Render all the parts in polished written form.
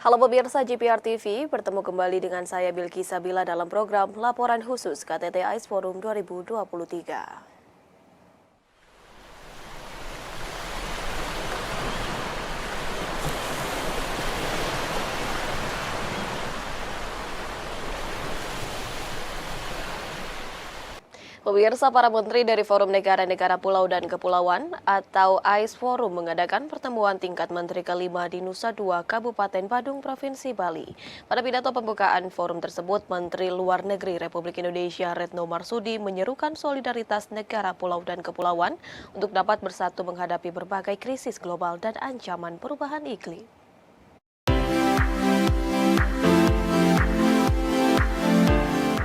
Halo pemirsa JPR TV, bertemu kembali dengan saya Bilki Sabila dalam program Laporan Khusus KTT AIS Forum 2023. Pemirsa, para menteri dari Forum Negara-Negara Pulau dan Kepulauan atau AIS Forum mengadakan pertemuan tingkat menteri kelima di Nusa Dua, Kabupaten Badung, Provinsi Bali. Pada pidato pembukaan forum tersebut, Menteri Luar Negeri Republik Indonesia Retno Marsudi menyerukan solidaritas negara pulau dan kepulauan untuk dapat bersatu menghadapi berbagai krisis global dan ancaman perubahan iklim.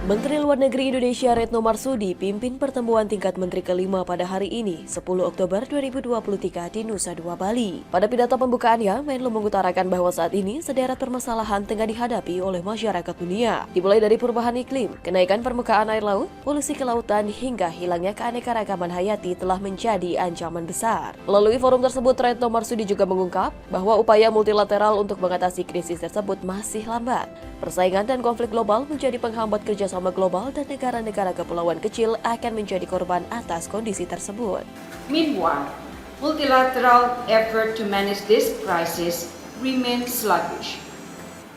Menteri Luar Negeri Indonesia Retno Marsudi pimpin pertemuan tingkat menteri kelima pada hari ini, 10 Oktober 2023 di Nusa Dua, Bali. Pada pidato pembukaannya, Menlu mengutarakan bahwa saat ini sederet permasalahan tengah dihadapi oleh masyarakat dunia, dimulai dari perubahan iklim, kenaikan permukaan air laut, polusi kelautan, hingga hilangnya keanekaragaman hayati telah menjadi ancaman besar. Melalui forum tersebut, Retno Marsudi juga mengungkap bahwa upaya multilateral untuk mengatasi krisis tersebut masih lambat. Persaingan dan konflik global menjadi penghambat kerjasama global dan negara-negara kepulauan kecil akan menjadi korban atas kondisi tersebut. Meanwhile, multilateral effort to manage this crisis remains sluggish.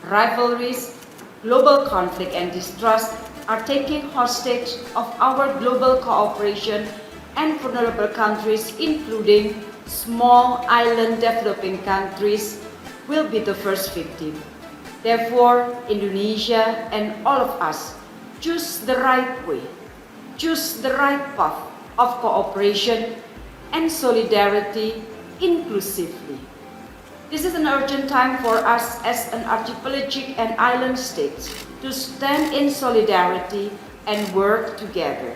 Rivalries, global conflict and distrust are taking hostage of our global cooperation, and vulnerable countries, including small island developing countries, will be the first victim. Therefore, Indonesia and all of us choose the right way, choose the right path of cooperation and solidarity inclusively. This is an urgent time for us as an archipelagic and island states to stand in solidarity and work together.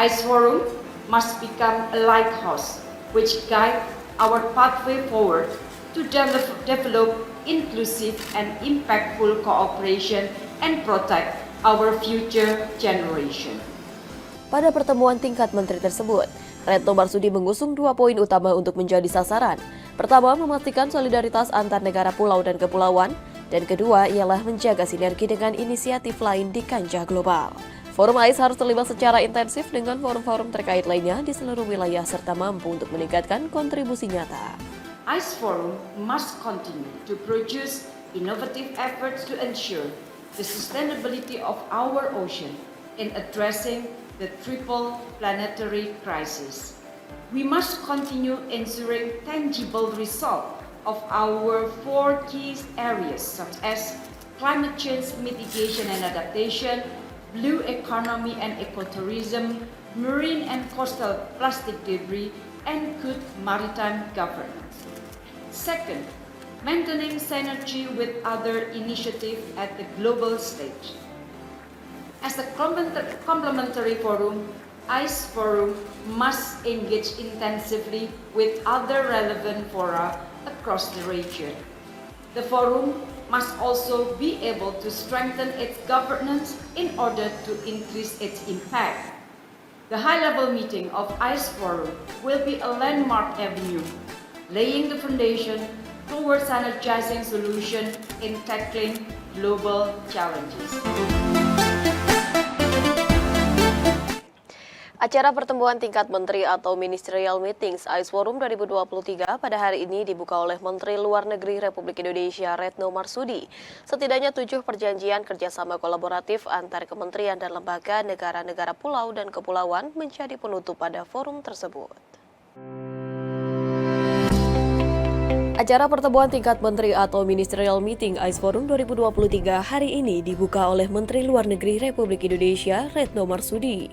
AIS Forum must become a lighthouse which guide our pathway forward to develop inclusive and impactful cooperation and protect our future generation. Pada pertemuan tingkat menteri tersebut, Retno Marsudi mengusung 2 poin utama untuk menjadi sasaran. Pertama, memastikan solidaritas antar negara pulau dan kepulauan, dan kedua ialah menjaga sinergi dengan inisiatif lain di kancah global. Forum AIS harus terlibat secara intensif dengan forum-forum terkait lainnya di seluruh wilayah serta mampu untuk meningkatkan kontribusi nyata. AIS Forum must continue to produce innovative efforts to ensure the sustainability of our ocean in addressing the triple planetary crisis. We must continue ensuring tangible results of our 4 key areas such as climate change mitigation and adaptation, blue economy and ecotourism, marine and coastal plastic debris, and good maritime governance. Second, maintaining synergy with other initiatives at the global stage. As a complementary forum, AIS Forum must engage intensively with other relevant fora across the region. The forum must also be able to strengthen its governance in order to increase its impact. The high-level meeting of AIS Forum will be a landmark avenue, laying the foundation towards energizing solutions in tackling global challenges. Acara pertemuan tingkat menteri atau Ministerial Meetings AIS Forum 2023 pada hari ini dibuka oleh Menteri Luar Negeri Republik Indonesia Retno Marsudi. Setidaknya 7 perjanjian kerjasama kolaboratif antar kementerian dan lembaga negara-negara pulau dan kepulauan menjadi penutup pada forum tersebut. Acara pertemuan tingkat menteri atau Ministerial Meeting AIS Forum 2023 hari ini dibuka oleh Menteri Luar Negeri Republik Indonesia Retno Marsudi.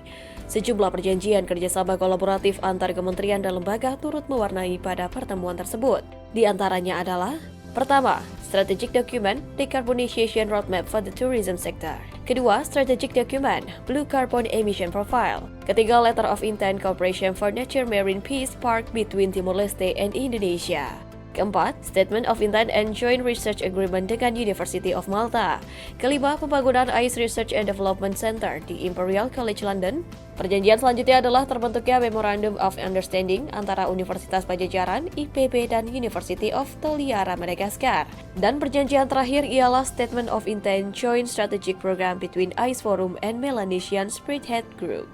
Sejumlah perjanjian kerjasama kolaboratif antar kementerian dan lembaga turut mewarnai pada pertemuan tersebut. Di antaranya adalah: pertama, Strategic Document Decarbonization Roadmap for the Tourism Sector. Kedua, Strategic Document Blue Carbon Emission Profile. Ketiga, Letter of Intent Cooperation for Nature Marine Peace Park between Timor Leste and Indonesia. Keempat, Statement of Intent and Joint Research Agreement dengan University of Malta. Kelima, pembangunan ICE Research and Development Center di Imperial College London. Perjanjian selanjutnya adalah terbentuknya Memorandum of Understanding antara Universitas Pajajaran, IPB, dan University of Toliara, Madagaskar. Dan perjanjian terakhir ialah Statement of Intent Joint Strategic Program between ICE Forum and Melanesian Spearhead Group.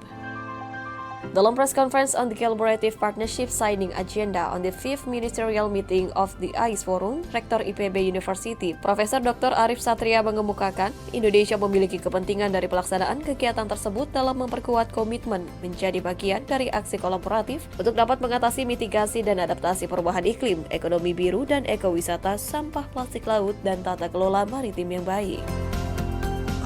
Dalam press conference on the Collaborative Partnership Signing Agenda on the 5th Ministerial Meeting of the ICE Forum, Rektor IPB University, Profesor Dr. Arif Satria mengemukakan, Indonesia memiliki kepentingan dari pelaksanaan kegiatan tersebut dalam memperkuat komitmen menjadi bagian dari aksi kolaboratif untuk dapat mengatasi mitigasi dan adaptasi perubahan iklim, ekonomi biru dan ekowisata, sampah plastik laut, dan tata kelola maritim yang baik.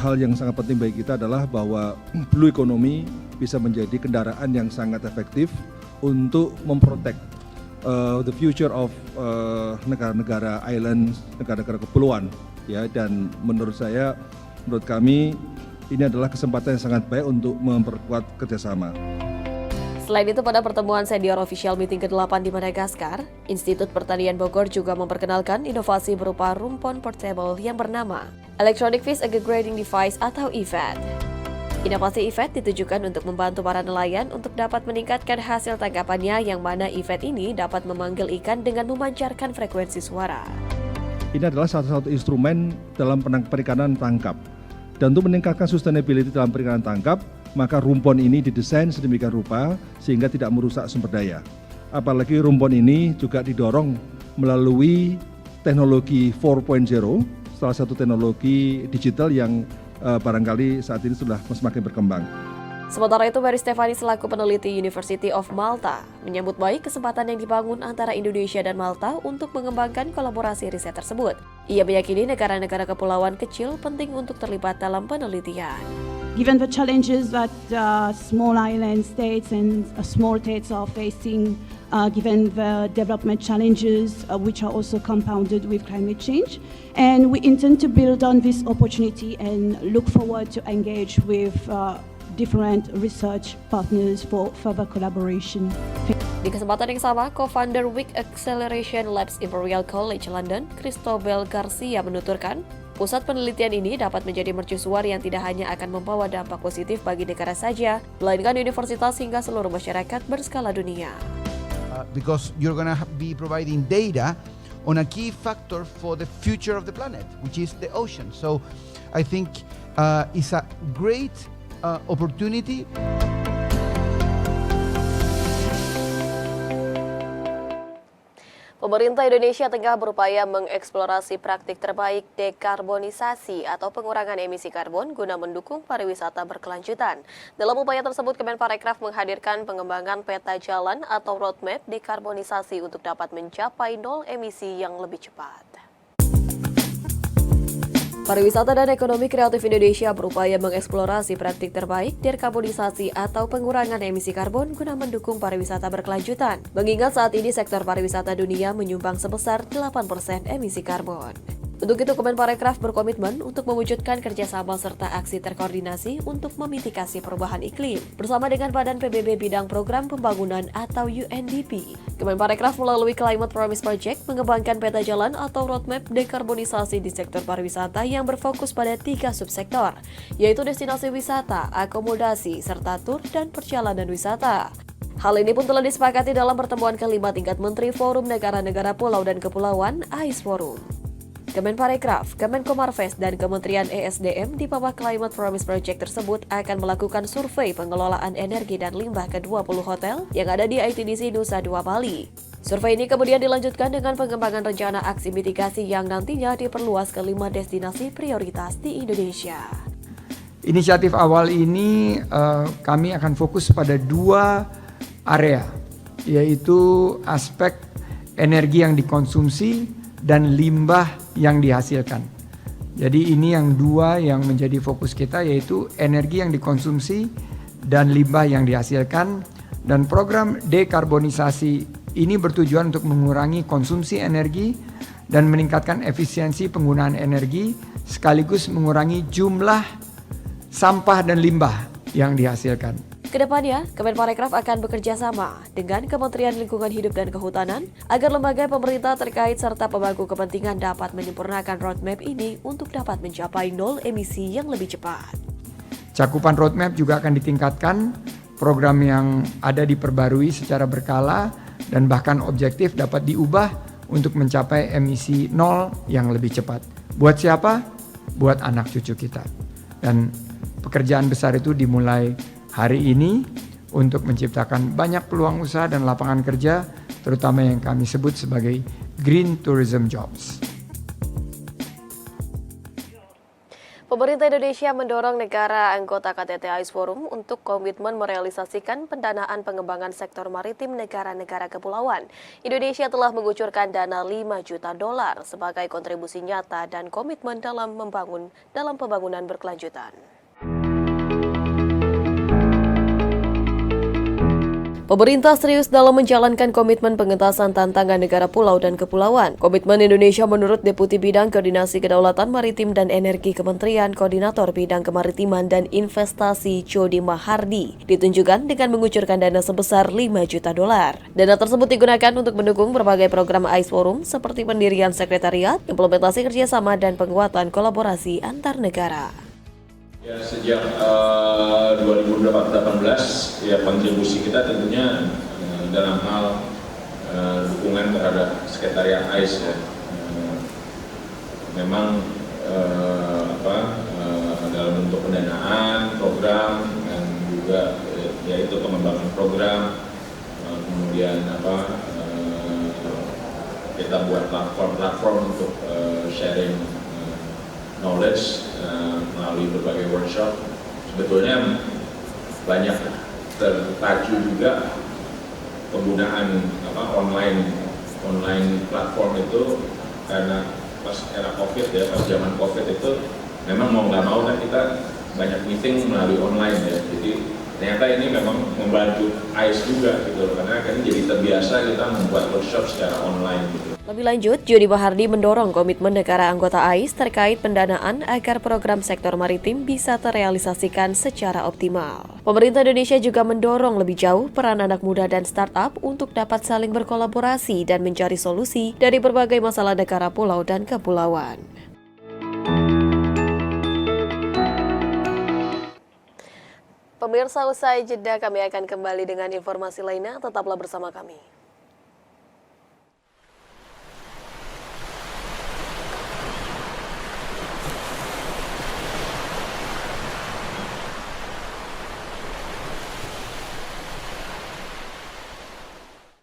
Hal yang sangat penting bagi kita adalah bahwa blue economy bisa menjadi kendaraan yang sangat efektif untuk memprotek the future of negara-negara island, negara-negara kepulauan, ya. Dan menurut kami ini adalah kesempatan yang sangat baik untuk memperkuat kerjasama. Selain itu, pada pertemuan senior official meeting ke-8 di Madagaskar, Institut Pertanian Bogor juga memperkenalkan inovasi berupa rumpon portable yang bernama Electronic Fish Aggregating Device atau IFAD. Inovasi IFAD ditujukan untuk membantu para nelayan untuk dapat meningkatkan hasil tangkapannya, yang mana IFAD ini dapat memanggil ikan dengan memancarkan frekuensi suara. Ini adalah salah satu instrumen dalam perikanan tangkap. Dan untuk meningkatkan sustainability dalam perikanan tangkap, maka rumpon ini didesain sedemikian rupa sehingga tidak merusak sumber daya. Apalagi rumpon ini juga didorong melalui teknologi 4.0, salah satu teknologi digital yang barangkali saat ini sudah semakin berkembang. Sementara itu, Mary Stefani selaku peneliti University of Malta menyambut baik kesempatan yang dibangun antara Indonesia dan Malta untuk mengembangkan kolaborasi riset tersebut. Ia meyakini negara-negara kepulauan kecil penting untuk terlibat dalam penelitian. Given the challenges that small island states and small states are facing, given the development challenges which are also compounded with climate change, and we intend to build on this opportunity and look forward to engage with different research partners for further collaboration. Di kesempatan yang sama, co-founder Week Acceleration Labs Imperial College London, Cristobal Garcia menuturkan, pusat penelitian ini dapat menjadi mercusuar yang tidak hanya akan membawa dampak positif bagi negara saja, melainkan universitas hingga seluruh masyarakat berskala dunia. Because you're going to be providing data on a key factor for the future of the planet, which is the ocean. So I think it's a great opportunity. Pemerintah Indonesia tengah berupaya mengeksplorasi praktik terbaik dekarbonisasi atau pengurangan emisi karbon guna mendukung pariwisata berkelanjutan. Dalam upaya tersebut, Kemenparekraf menghadirkan pengembangan peta jalan atau roadmap dekarbonisasi untuk dapat mencapai nol emisi yang lebih cepat. Pariwisata dan Ekonomi Kreatif Indonesia berupaya mengeksplorasi praktik terbaik dekarbonisasi atau pengurangan emisi karbon guna mendukung pariwisata berkelanjutan. Mengingat saat ini sektor pariwisata dunia menyumbang sebesar 8% emisi karbon. Untuk itu, Kemenparekraf berkomitmen untuk mewujudkan kerjasama serta aksi terkoordinasi untuk memitigasi perubahan iklim bersama dengan Badan PBB Bidang Program Pembangunan atau UNDP. Kemenparekraf melalui Climate Promise Project mengembangkan peta jalan atau roadmap dekarbonisasi di sektor pariwisata yang berfokus pada 3 subsektor, yaitu destinasi wisata, akomodasi, serta tur dan perjalanan wisata. Hal ini pun telah disepakati dalam pertemuan kelima tingkat Menteri Forum Negara-Negara Pulau dan Kepulauan ICE Forum. Kemenparekraf, Kemenkomarves, dan Kementerian ESDM di bawah Climate Promise Project tersebut akan melakukan survei pengelolaan energi dan limbah ke 20 hotel yang ada di ITDC Nusa Dua Bali. Survei ini kemudian dilanjutkan dengan pengembangan rencana aksi mitigasi yang nantinya diperluas ke 5 destinasi prioritas di Indonesia. Inisiatif awal ini kami akan fokus pada 2 area, yaitu aspek energi yang dikonsumsi dan limbah yang dihasilkan. Jadi ini yang 2 yang menjadi fokus kita, yaitu energi yang dikonsumsi dan limbah yang dihasilkan. Dan program dekarbonisasi ini bertujuan untuk mengurangi konsumsi energi dan meningkatkan efisiensi penggunaan energi sekaligus mengurangi jumlah sampah dan limbah yang dihasilkan. Kedepannya, Kemenparekraf akan bekerja sama dengan Kementerian Lingkungan Hidup dan Kehutanan agar lembaga pemerintah terkait serta pemangku kepentingan dapat menyempurnakan roadmap ini untuk dapat mencapai nol emisi yang lebih cepat. Cakupan roadmap juga akan ditingkatkan, program yang ada diperbarui secara berkala dan bahkan objektif dapat diubah untuk mencapai emisi nol yang lebih cepat. Buat siapa? Buat anak cucu kita. Dan pekerjaan besar itu dimulai hari ini untuk menciptakan banyak peluang usaha dan lapangan kerja, terutama yang kami sebut sebagai Green Tourism Jobs. Pemerintah Indonesia mendorong negara anggota KTT AIS Forum untuk komitmen merealisasikan pendanaan pengembangan sektor maritim negara-negara kepulauan. Indonesia telah mengucurkan dana $5 juta sebagai kontribusi nyata dan komitmen dalam pembangunan berkelanjutan. Pemerintah serius dalam menjalankan komitmen pengentasan tantangan negara pulau dan kepulauan. Komitmen Indonesia menurut Deputi Bidang Koordinasi Kedaulatan Maritim dan Energi Kementerian Koordinator Bidang Kemaritiman dan Investasi Jody Mahardi ditunjukkan dengan mengucurkan dana sebesar $5 juta. Dana tersebut digunakan untuk mendukung berbagai program AIS Forum seperti pendirian sekretariat, implementasi kerjasama, dan penguatan kolaborasi antar negara. Ya, sejak 2018 ya kontribusi kita tentunya dalam hal dukungan terhadap sekretariat AIS ya. Memang dalam bentuk pendanaan, program, dan juga yaitu pengembangan program, kemudian kita buat platform untuk sharing knowledge melalui berbagai workshop. Sebetulnya banyak terpacu juga penggunaan online platform itu karena pas era COVID ya, pas zaman COVID itu memang mau nggak mau kan kita banyak meeting melalui online ya. Jadi ternyata ini memang membantu AIS juga gitu, karena kan jadi terbiasa kita membuat workshop secara online gitu. Lebih lanjut, Jody Mahardi mendorong komitmen negara anggota AIS terkait pendanaan agar program sektor maritim bisa terrealisasikan secara optimal. Pemerintah Indonesia juga mendorong lebih jauh peran anak muda dan startup untuk dapat saling berkolaborasi dan mencari solusi dari berbagai masalah negara pulau dan kepulauan. Pemirsa, usai jeda kami akan kembali dengan informasi lainnya, tetaplah bersama kami.